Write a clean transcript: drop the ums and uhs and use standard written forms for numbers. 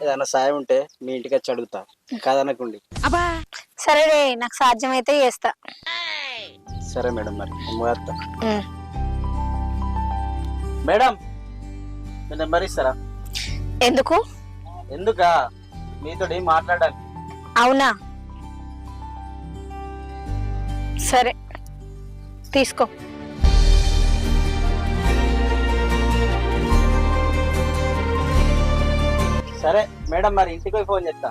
ఏదైనా సాయం ఉంటే మీ ఇంటికి వచ్చి అడుగుతా కాదనకుండి. సరేలే, నాకు సాధ్యమైతే చేస్తా. సరే మేడం, మరి మూత. ఉమ్. మేడం, మీ నెంబర్ ఇస్తారా? ఎందుకు? ఎందుకా? మీతో మాట్లాడాలి. అవునా, సరే తీసుకో. సరే మేడం, మరి ఇంటికి పోయి ఫోన్ చేస్తా.